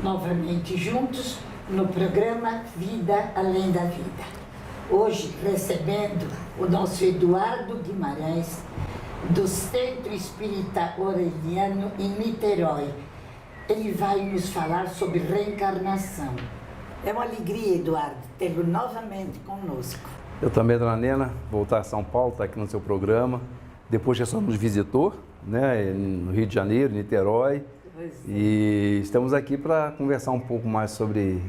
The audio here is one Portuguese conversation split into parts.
novamente juntos no programa Vida Além da Vida. Hoje recebendo o nosso Eduardo Guimarães, do Centro Espírita Aureliano em Niterói. Ele vai nos falar sobre reencarnação. É uma alegria, Eduardo, tê-lo novamente conosco. Eu também, dona Nena, voltar a São Paulo, estar aqui no seu programa. Depois que você nos visitou, né, no Rio de Janeiro, Niterói. E estamos aqui para conversar um pouco mais sobre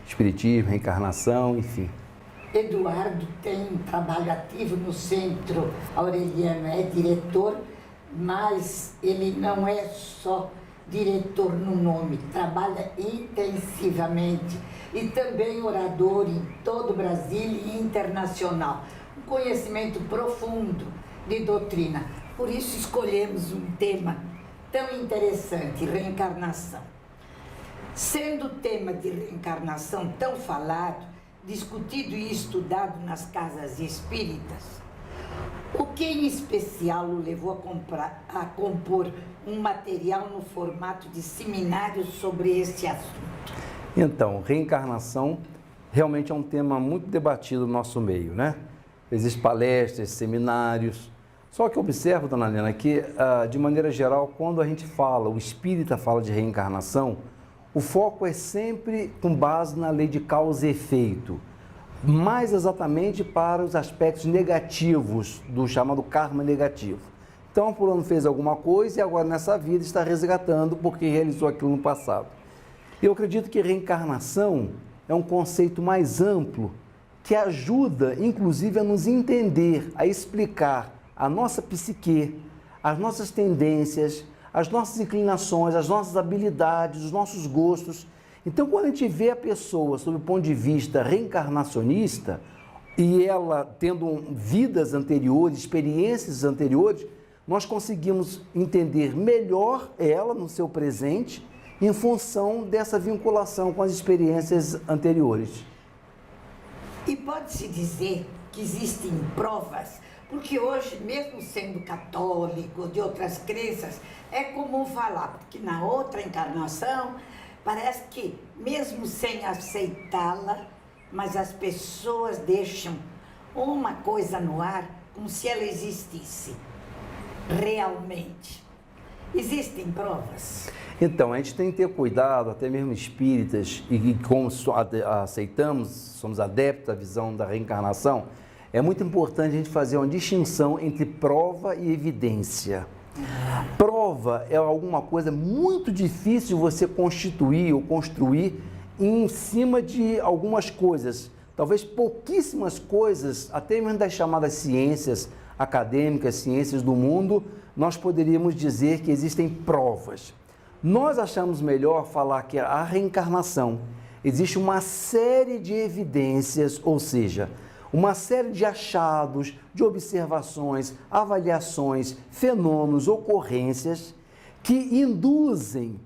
espiritismo, reencarnação, enfim. Eduardo tem um trabalho ativo no Centro Aureliano, é diretor, mas ele não é só diretor no nome, trabalha intensivamente e também orador em todo o Brasil e internacional. Um conhecimento profundo de doutrina. Por isso escolhemos um tema tão interessante, reencarnação. Sendo o tema de reencarnação tão falado, discutido e estudado nas casas espíritas, o que em especial o levou a compor um material no formato de seminário sobre esse assunto? Então, reencarnação realmente é um tema muito debatido no nosso meio, né? Existem palestras, seminários. Só que eu observo, dona Nena, que de maneira geral, quando a gente fala, o espírita fala de reencarnação, o foco é sempre com base na lei de causa e efeito, mais exatamente para os aspectos negativos do chamado karma negativo. Então, o fulano fez alguma coisa e agora nessa vida está resgatando porque realizou aquilo no passado. Eu acredito que reencarnação é um conceito mais amplo que ajuda, inclusive, a nos entender, a explicar a nossa psique, as nossas tendências, as nossas inclinações, as nossas habilidades, os nossos gostos. Então, quando a gente vê a pessoa sob o ponto de vista reencarnacionista e ela tendo vidas anteriores, experiências anteriores, nós conseguimos entender melhor ela no seu presente em função dessa vinculação com as experiências anteriores. E pode-se dizer que existem provas, porque hoje, mesmo sendo católico, de outras crenças, é comum falar que na outra encarnação, parece que, mesmo sem aceitá-la, mas as pessoas deixam uma coisa no ar como se ela existisse realmente. Existem provas? Então, a gente tem que ter cuidado, até mesmo espíritas, e como aceitamos, somos adeptos à visão da reencarnação, é muito importante a gente fazer uma distinção entre prova e evidência. Prova é alguma coisa muito difícil você constituir ou construir em cima de algumas coisas. Talvez pouquíssimas coisas, até mesmo das chamadas ciências acadêmicas, ciências do mundo, nós poderíamos dizer que existem provas. Nós achamos melhor falar que a reencarnação existe uma série de evidências, ou seja, uma série de achados, de observações, avaliações, fenômenos, ocorrências que induzem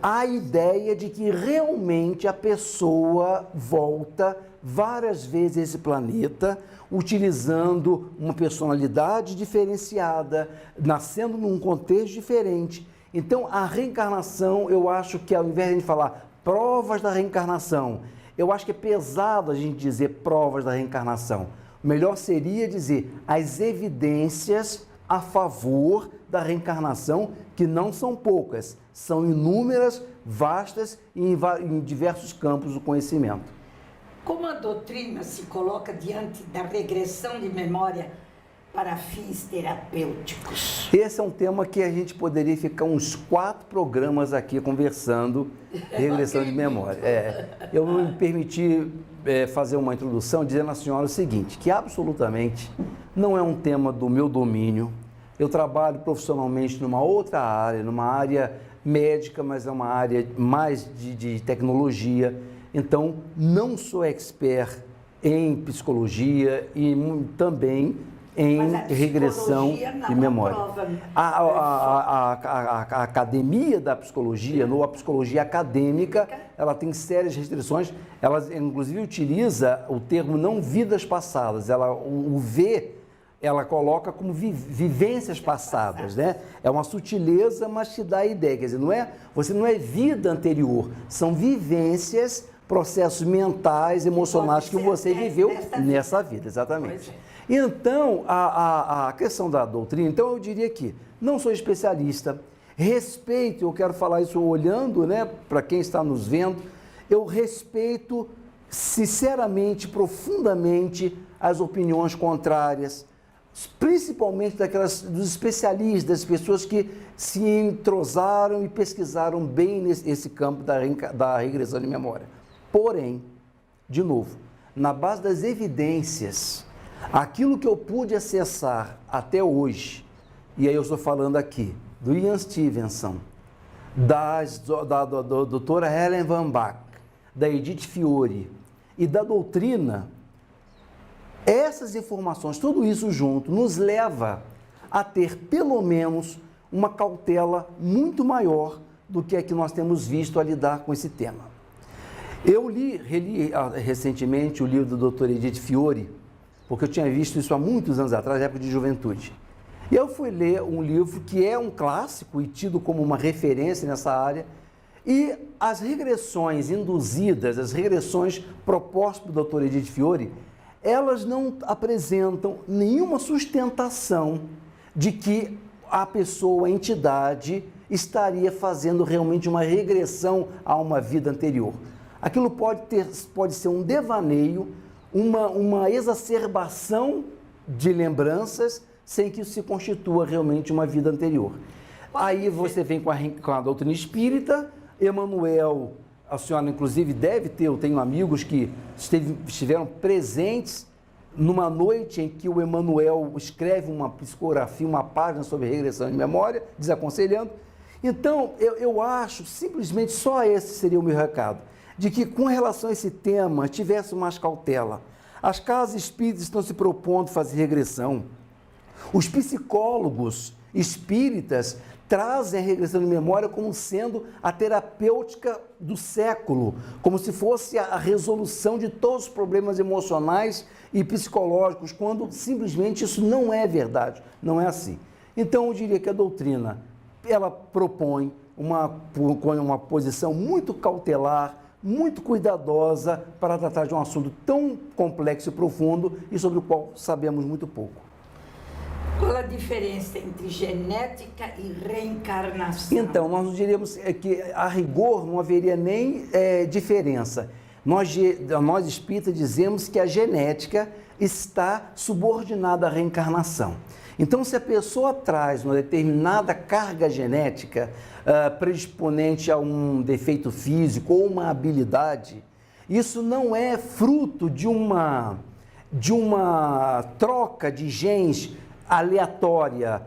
a ideia de que realmente a pessoa volta várias vezes a esse planeta, utilizando uma personalidade diferenciada, nascendo num contexto diferente. Então, a reencarnação, eu acho que ao invés de a gente falar provas da reencarnação, eu acho que é pesado a gente dizer provas da reencarnação. O melhor seria dizer as evidências a favor da reencarnação, que não são poucas, são inúmeras, vastas e em diversos campos do conhecimento. Como a doutrina se coloca diante da regressão de memória para fins terapêuticos? Esse é um tema que a gente poderia ficar uns 4 programas aqui conversando, regressão de memória. Eu vou me permitir fazer uma introdução dizendo à senhora o seguinte, que absolutamente não é um tema do meu domínio. Eu trabalho profissionalmente numa outra área, numa área médica, mas é uma área mais de tecnologia. Então, não sou expert em psicologia e também em regressão de memória. A academia da psicologia, ou a psicologia acadêmica, ela tem sérias restrições. Ela, inclusive, utiliza o termo não vidas passadas. Ela o vê ela coloca como vivências passadas, né? É uma sutileza, mas te dá a ideia. Quer dizer, você não é vida anterior, são vivências, processos mentais, emocionais que você viveu nessa vida, exatamente. Então, a questão da doutrina, então eu diria que não sou especialista, respeito, eu quero falar isso olhando, né, para quem está nos vendo, eu respeito sinceramente, profundamente as opiniões contrárias, principalmente dos especialistas, das pessoas que se entrosaram e pesquisaram bem nesse campo da regressão de memória. Porém, de novo, na base das evidências, aquilo que eu pude acessar até hoje, e aí eu estou falando aqui do Ian Stevenson, da doutora Helen Van Bach, da Edith Fiore e da doutrina, essas informações, tudo isso junto, nos leva a ter pelo menos uma cautela muito maior do que a que nós temos visto a lidar com esse tema. Eu reli recentemente o livro do Dr. Edith Fiore, porque eu tinha visto isso há muitos anos atrás, na época de juventude. E eu fui ler um livro que é um clássico e tido como uma referência nessa área, e as regressões induzidas, as regressões propostas pelo Dr. Edith Fiore, elas não apresentam nenhuma sustentação de que a pessoa, a entidade, estaria fazendo realmente uma regressão a uma vida anterior. Aquilo pode ser um devaneio, uma exacerbação de lembranças, sem que isso se constitua realmente uma vida anterior. Aí você vem com a doutrina espírita, Emmanuel, a senhora inclusive deve ter, eu tenho amigos que estiveram presentes numa noite em que o Emmanuel escreve uma psicografia, uma página sobre regressão de memória, desaconselhando. Então, eu acho, simplesmente só esse seria o meu recado, de que com relação a esse tema, tivesse mais cautela. As casas espíritas estão se propondo fazer regressão. Os psicólogos espíritas trazem a regressão de memória como sendo a terapêutica do século, como se fosse a resolução de todos os problemas emocionais e psicológicos, quando simplesmente isso não é verdade, não é assim. Então, eu diria que a doutrina, ela propõe uma posição muito cautelar, muito cuidadosa para tratar de um assunto tão complexo e profundo e sobre o qual sabemos muito pouco. Qual a diferença entre genética e reencarnação? Então, nós diríamos que, a rigor, não haveria nem diferença. Nós espíritas dizemos que a genética está subordinada à reencarnação. Então, se a pessoa traz uma determinada carga genética predisponente a um defeito físico ou uma habilidade, isso não é fruto de uma troca de genes aleatória.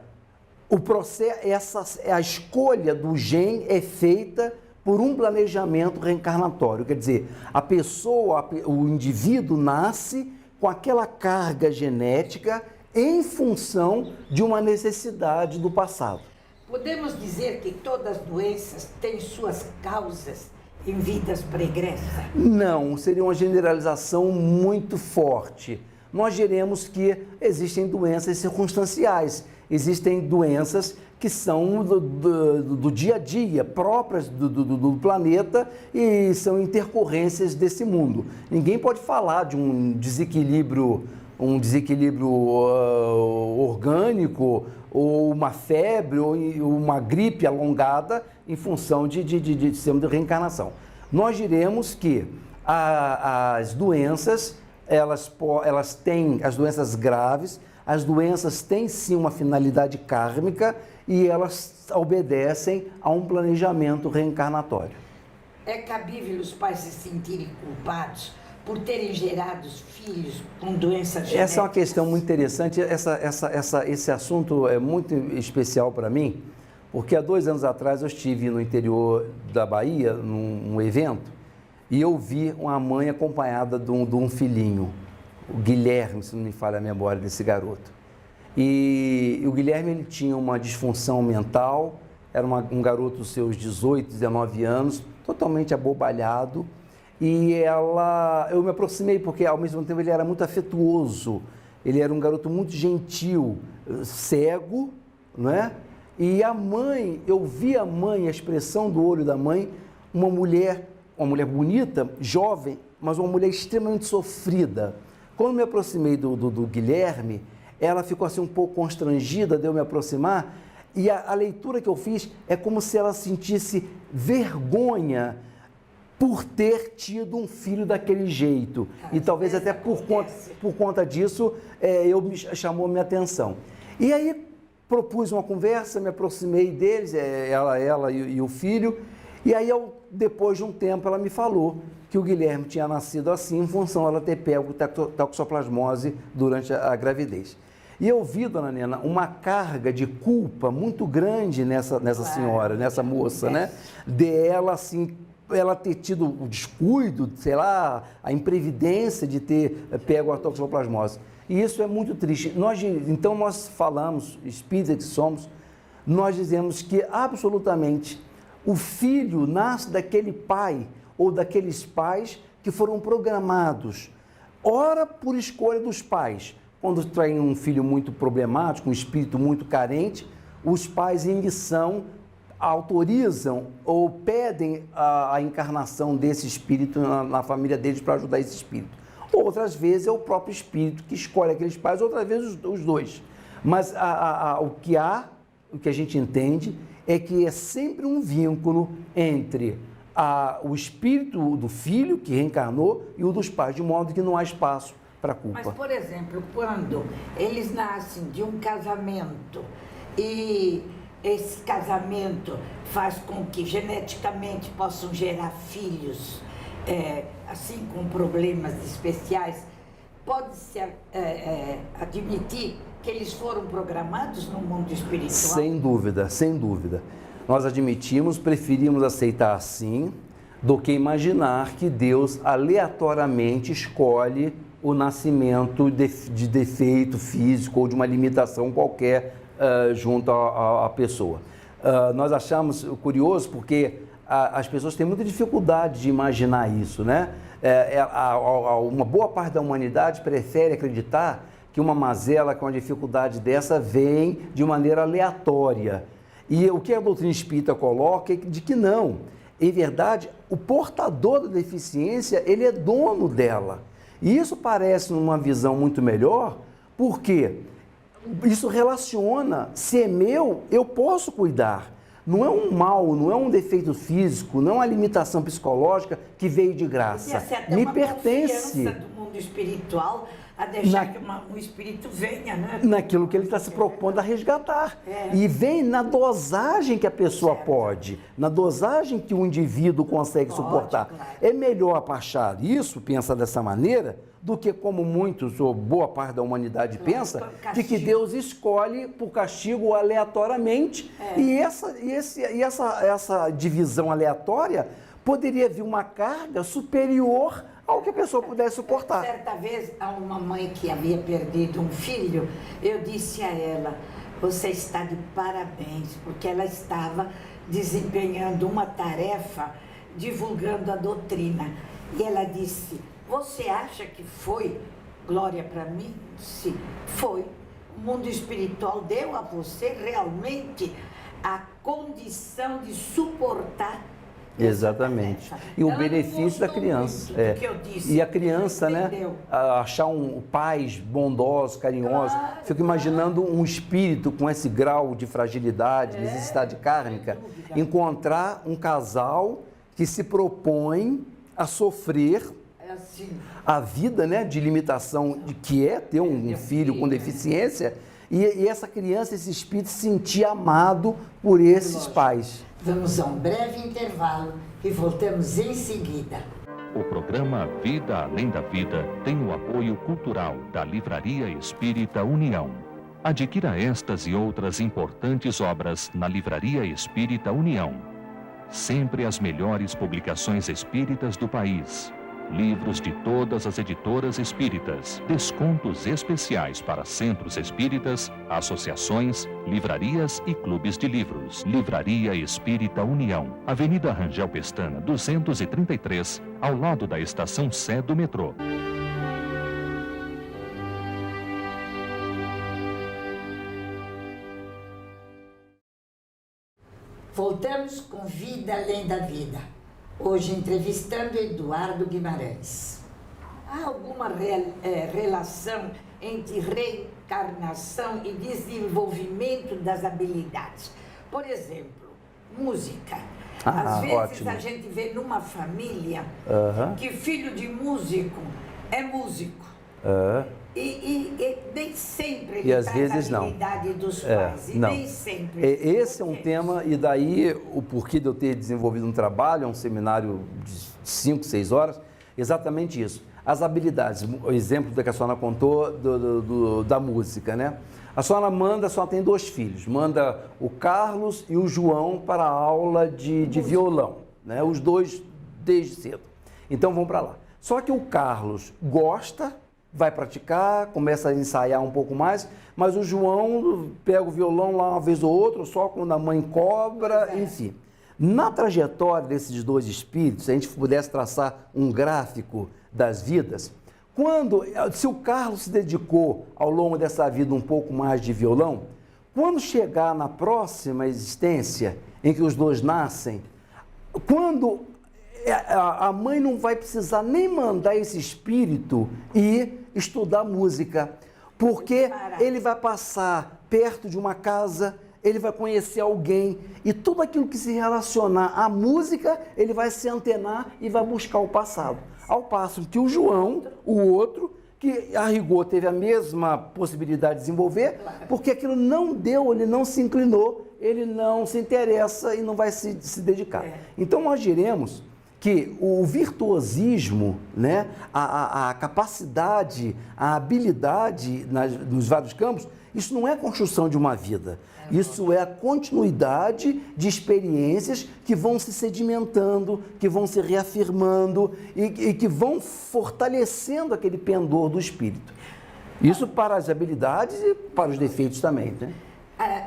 O processo, a escolha do gene é feita por um planejamento reencarnatório. Quer dizer, a pessoa, o indivíduo nasce com aquela carga genética em função de uma necessidade do passado. Podemos dizer que todas as doenças têm suas causas em vidas pregressas? Não, seria uma generalização muito forte. Nós diremos que existem doenças circunstanciais, existem doenças que são do dia a dia, próprias do planeta e são intercorrências desse mundo. Ninguém pode falar de um desequilíbrio orgânico, ou uma febre, ou uma gripe alongada em função de sistema de reencarnação. Nós diremos que as doenças, elas têm, as doenças graves, as doenças têm sim uma finalidade kármica e elas obedecem a um planejamento reencarnatório. É cabível os pais se sentirem culpados por terem gerado filhos com doenças genéticas? Essa é uma questão muito interessante. Esse assunto é muito especial para mim, porque há 2 anos atrás eu estive no interior da Bahia, num evento, e eu vi uma mãe acompanhada de um filhinho, o Guilherme, se não me falha a memória desse garoto. E o Guilherme, ele tinha uma disfunção mental, era um garoto dos seus 18, 19 anos, totalmente abobalhado, e eu me aproximei porque ao mesmo tempo ele era muito afetuoso, ele era um garoto muito gentil, cego, não é? E a mãe, eu vi a mãe, a expressão do olho da mãe, uma mulher bonita, jovem, mas uma mulher extremamente sofrida. Quando me aproximei do Guilherme, ela ficou assim um pouco constrangida de eu me aproximar, e a leitura que eu fiz é como se ela sentisse vergonha por ter tido um filho daquele jeito. E talvez até por conta disso, chamou minha atenção. E aí propus uma conversa, me aproximei deles, ela e o filho, e aí depois de um tempo ela me falou que o Guilherme tinha nascido assim em função de ela ter pego toxoplasmose durante a gravidez. E eu vi, dona Nena, uma carga de culpa muito grande nessa senhora, nessa moça, né? De ela, assim, ela ter tido o descuido, sei lá, a imprevidência de ter pego a toxoplasmose. E isso é muito triste. Então nós falamos, espíritas que somos, nós dizemos que absolutamente o filho nasce daquele pai ou daqueles pais que foram programados, ora por escolha dos pais. Quando tem um filho muito problemático, um espírito muito carente, os pais em missão autorizam ou pedem a encarnação desse espírito na família deles para ajudar esse espírito. Outras vezes é o próprio espírito que escolhe aqueles pais, outras vezes os dois. Mas o que a gente entende é que é sempre um vínculo entre o espírito do filho que reencarnou e o dos pais, de modo que não há espaço para culpa. Mas, por exemplo, quando eles nascem de um casamento e esse casamento faz com que geneticamente possam gerar filhos, assim, com problemas especiais, pode-se admitir que eles foram programados no mundo espiritual? Sem dúvida, sem dúvida. Nós admitimos, preferimos aceitar assim, do que imaginar que Deus aleatoriamente escolhe o nascimento de defeito físico ou de uma limitação qualquer junto à pessoa. Nós achamos curioso porque as pessoas têm muita dificuldade de imaginar isso, né? Uma boa parte da humanidade prefere acreditar que uma mazela com uma dificuldade dessa vem de maneira aleatória. E o que a doutrina espírita coloca é de que não. Em verdade, o portador da deficiência, ele é dono dela. E isso parece uma visão muito melhor, porque isso relaciona, se é meu, eu posso cuidar. Não é um mal, não é um defeito físico, não é uma limitação psicológica que veio de graça. Me pertence. Do mundo espiritual a deixar que um espírito venha, né? Naquilo que ele está se propondo a resgatar. E vem na dosagem que a pessoa pode, na dosagem que o indivíduo consegue suportar. Claro. É melhor achar isso, pensa dessa maneira, do que como muitos, ou boa parte da humanidade pensa, de que Deus escolhe por castigo aleatoriamente. E essa divisão aleatória poderia vir uma carga superior ao que a pessoa pudesse suportar. Certa vez, a uma mãe que havia perdido um filho, eu disse a ela: você está de parabéns, porque ela estava desempenhando uma tarefa, divulgando a doutrina. E ela disse: você acha que foi glória para mim? Sim, foi. O mundo espiritual deu a você realmente a condição de suportar. Exatamente. E o benefício da criança. E a criança, né? Achar pais bondosos, carinhosos. Claro, Fico imaginando um espírito com esse grau de fragilidade, necessidade kármica, encontrar um casal que se propõe a sofrer a vida, né, de limitação que é ter um filho com deficiência, e essa criança, esse espírito, se sentir amado por esses pais. Vamos a um breve intervalo e voltamos em seguida. O programa Vida Além da Vida tem o apoio cultural da Livraria Espírita União. Adquira estas e outras importantes obras na Livraria Espírita União. Sempre as melhores publicações espíritas do país. Livros de todas as editoras espíritas, descontos especiais para centros espíritas, associações, livrarias e clubes de livros. Livraria Espírita União, Avenida Rangel Pestana, 233, ao lado da Estação Sé do metrô. Voltamos com Vida Além da Vida. Hoje entrevistando Eduardo Guimarães. Há alguma relação entre reencarnação e desenvolvimento das habilidades? Por exemplo, música. Às vezes ótimo. a gente vê numa família que filho de músico é músico. E nem sempre ele às traz vezes a habilidade dos pais. E não. nem sempre. Esse é um tema, e daí o porquê de eu ter desenvolvido um trabalho, um seminário de 5, 6 horas, exatamente isso. As habilidades, o exemplo que a senhora contou da música, né? A senhora tem 2 filhos, manda o Carlos e o João para a aula de violão, né? Os 2 desde cedo. Então vão para lá. Só que o Carlos gosta, vai praticar, começa a ensaiar um pouco mais, mas o João pega o violão lá uma vez ou outra, só quando a mãe cobra, enfim. Na trajetória desses 2 espíritos, se a gente pudesse traçar um gráfico das vidas, se o Carlos se dedicou ao longo dessa vida um pouco mais de violão, quando chegar na próxima existência em que os 2 nascem, quando a mãe não vai precisar nem mandar esse espírito ir estudar música, porque ele vai passar perto de uma casa, ele vai conhecer alguém e tudo aquilo que se relacionar à música, ele vai se antenar e vai buscar o passado. Ao passo que o João, o outro, que a rigor teve a mesma possibilidade de desenvolver, porque aquilo não deu, ele não se inclinou, ele não se interessa e não vai se dedicar. Então nós diremos que o virtuosismo, né, a capacidade, a habilidade nos vários campos, isso não é construção de uma vida. Isso é a continuidade de experiências que vão se sedimentando, que vão se reafirmando e que vão fortalecendo aquele pendor do espírito. Isso para as habilidades e para os defeitos também, né?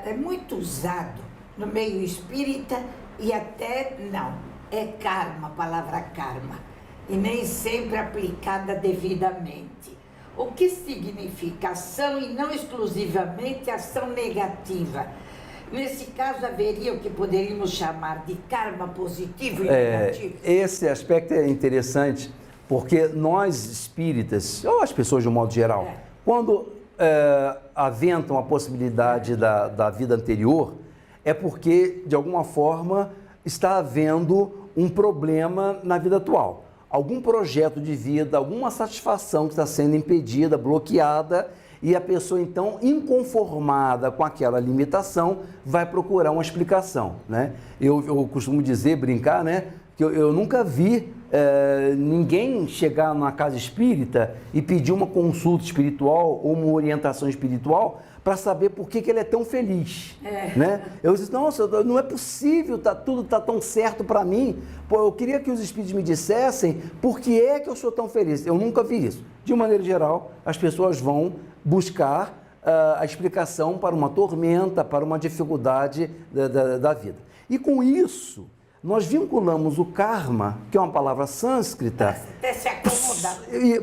É muito usado no meio espírita e até não. É karma, a palavra karma, e nem sempre aplicada devidamente. O que significa ação e não exclusivamente ação negativa? Nesse caso, haveria o que poderíamos chamar de karma positivo e negativo? Esse aspecto é interessante, porque nós espíritas, ou as pessoas de um modo geral, quando aventam a possibilidade da vida anterior, é porque, de alguma forma, está havendo um problema na vida atual. Algum projeto de vida, alguma satisfação que está sendo impedida, bloqueada, e a pessoa, então, inconformada com aquela limitação, vai procurar uma explicação, né? Eu costumo dizer, brincar, né, que eu nunca vi ninguém chegar numa casa espírita e pedir uma consulta espiritual ou uma orientação espiritual para saber por que ele é tão feliz, né? Eu disse, nossa, não é possível, tudo está tão certo para mim. Pô, eu queria que os espíritos me dissessem por que é que eu sou tão feliz. Eu nunca vi isso. De maneira geral, as pessoas vão buscar a explicação para uma tormenta, para uma dificuldade da vida. E com isso, nós vinculamos o karma, que é uma palavra sânscrita, até se acomodar.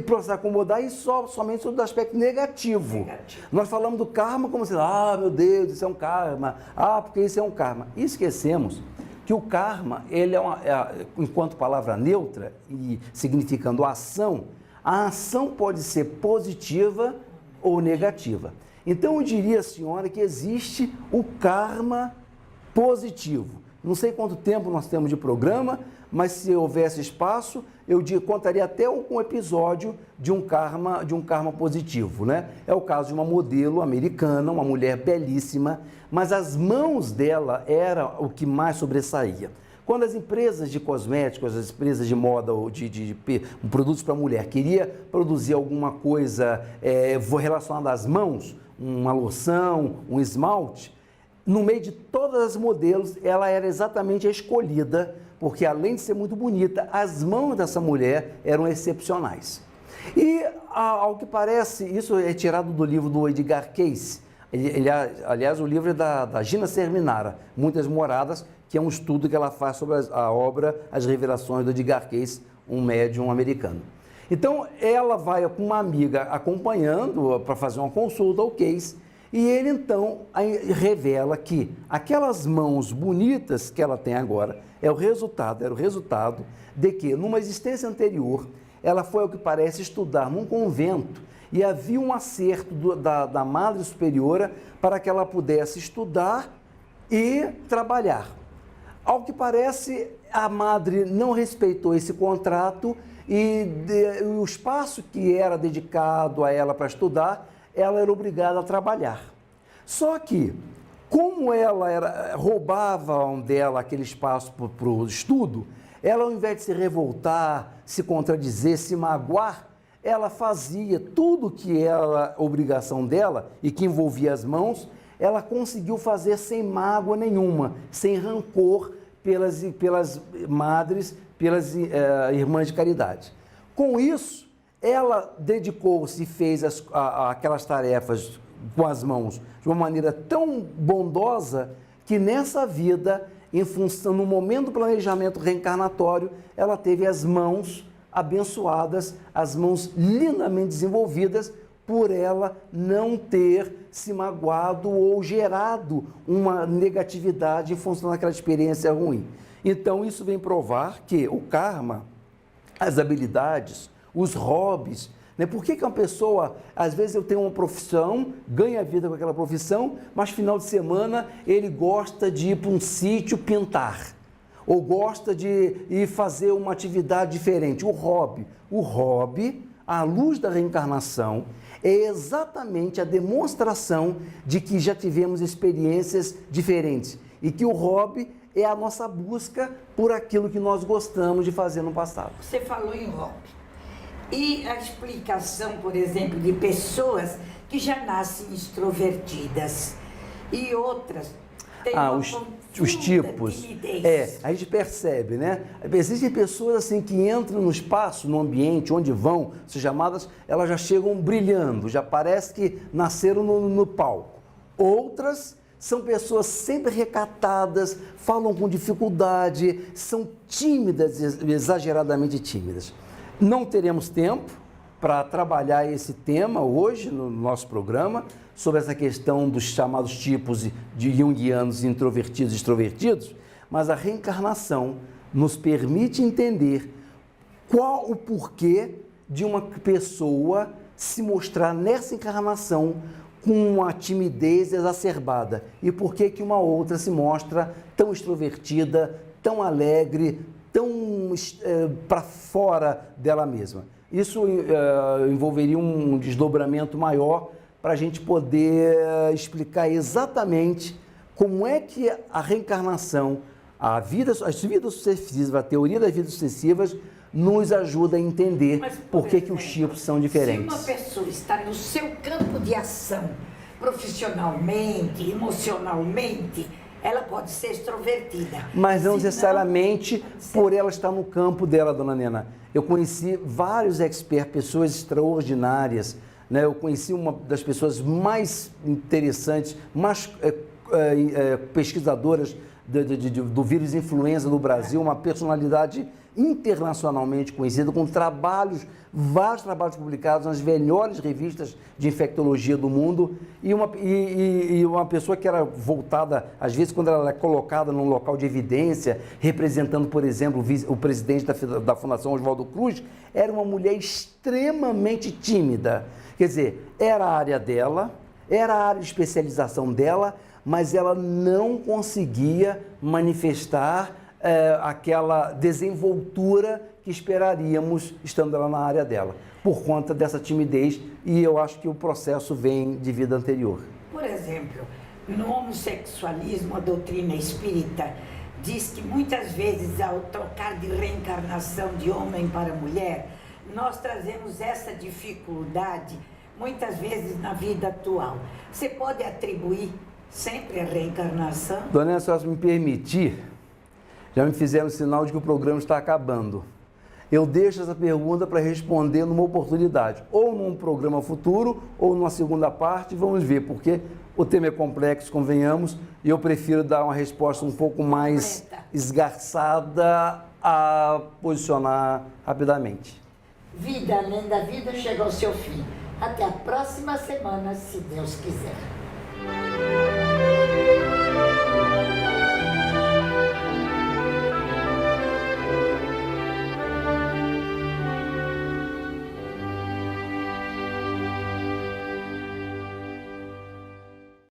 Para se acomodar e somente sobre o aspecto negativo. Nós falamos do karma como se, meu Deus, isso é um karma, porque isso é um karma. E esquecemos que o karma, ele enquanto palavra neutra e significando ação, a ação pode ser positiva ou negativa. Então eu diria, senhora, que existe o karma positivo. Não sei quanto tempo nós temos de programa, mas se houvesse espaço, eu contaria até um episódio de um karma positivo, né? É o caso de uma modelo americana, uma mulher belíssima, mas as mãos dela era o que mais sobressaía. Quando as empresas de cosméticos, as empresas de moda ou de produtos para mulher queria produzir alguma coisa relacionada às mãos, uma loção, um esmalte, no meio de todas as modelos, ela era exatamente a escolhida, porque além de ser muito bonita, as mãos dessa mulher eram excepcionais. E, ao que parece, isso é tirado do livro do Edgar Cayce. Aliás, o livro é da Gina Serminara, Muitas Moradas, que é um estudo que ela faz sobre a obra As Revelações do Edgar Cayce, um médium americano. Então, ela vai com uma amiga acompanhando para fazer uma consulta ao Cayce, E ele então aí revela que aquelas mãos bonitas que ela tem agora era o resultado de que numa existência anterior ela foi, ao que parece, estudar num convento e havia um acerto da Madre Superiora para que ela pudesse estudar e trabalhar. Ao que parece, a Madre não respeitou esse contrato e o espaço que era dedicado a ela para estudar, ela era obrigada a trabalhar. Só que, como ela roubavam dela aquele espaço para o estudo, ela, ao invés de se revoltar, se contradizer, se magoar, ela fazia tudo que era obrigação dela e que envolvia as mãos, ela conseguiu fazer sem mágoa nenhuma, sem rancor pelas madres, pelas irmãs de caridade. Com isso, ela dedicou-se e fez aquelas tarefas com as mãos de uma maneira tão bondosa que nessa vida, em função, no momento do planejamento reencarnatório, ela teve as mãos abençoadas, as mãos lindamente desenvolvidas, por ela não ter se magoado ou gerado uma negatividade em função daquela experiência ruim. Então, isso vem provar que o karma, as habilidades, os hobbies, né? Por que uma pessoa, às vezes eu tenho uma profissão, ganha vida com aquela profissão, mas final de semana ele gosta de ir para um sítio pintar, ou gosta de ir fazer uma atividade diferente, o hobby, à luz da reencarnação, é exatamente a demonstração de que já tivemos experiências diferentes e que o hobby é a nossa busca por aquilo que nós gostamos de fazer no passado. Você falou em hobby. E a explicação, por exemplo, de pessoas que já nascem extrovertidas e outras têm uma os tipos. timidez. A gente percebe, né? Existem pessoas assim que entram no espaço, no ambiente, onde vão ser chamadas, elas já chegam brilhando, já parece que nasceram no palco. Outras são pessoas sempre recatadas, falam com dificuldade, são tímidas, exageradamente tímidas. Não teremos tempo para trabalhar esse tema hoje no nosso programa, sobre essa questão dos chamados tipos de junguianos introvertidos e extrovertidos, mas a reencarnação nos permite entender qual o porquê de uma pessoa se mostrar nessa encarnação com uma timidez exacerbada e por que uma outra se mostra tão extrovertida, tão alegre, tão para fora dela mesma. Isso envolveria um desdobramento maior para a gente poder explicar exatamente como é que a reencarnação, as vidas sucessivas, a teoria das vidas sucessivas, nos ajuda a entender por que os tipos são diferentes. Se uma pessoa está no seu campo de ação, profissionalmente, emocionalmente, ela pode ser extrovertida. Mas não necessariamente por ela estar no campo dela, dona Nena. Eu conheci vários experts, pessoas extraordinárias, né? Eu conheci uma das pessoas mais interessantes, mais pesquisadoras do vírus influenza no Brasil, uma personalidade internacionalmente conhecida, com vários trabalhos publicados nas melhores revistas de infectologia do mundo, e uma pessoa que era voltada, às vezes, quando ela é colocada num local de evidência, representando, por exemplo, o presidente da Fundação Oswaldo Cruz, era uma mulher extremamente tímida. Quer dizer, era a área dela, era a área de especialização dela, mas ela não conseguia manifestar aquela desenvoltura que esperaríamos estando lá na área dela, por conta dessa timidez, e eu acho que o processo vem de vida anterior. Por exemplo, no homossexualismo, a doutrina espírita diz que muitas vezes, ao trocar de reencarnação de homem para mulher, nós trazemos essa dificuldade, muitas vezes, na vida atual. Você pode atribuir sempre a reencarnação? Dona Ana, se você me permitir, já me fizeram sinal de que o programa está acabando. Eu deixo essa pergunta para responder numa oportunidade, ou num programa futuro, ou numa segunda parte, vamos ver, porque o tema é complexo, convenhamos, e eu prefiro dar uma resposta um pouco mais esgarçada a posicionar rapidamente. Vida além da vida chega ao seu fim. Até a próxima semana, se Deus quiser.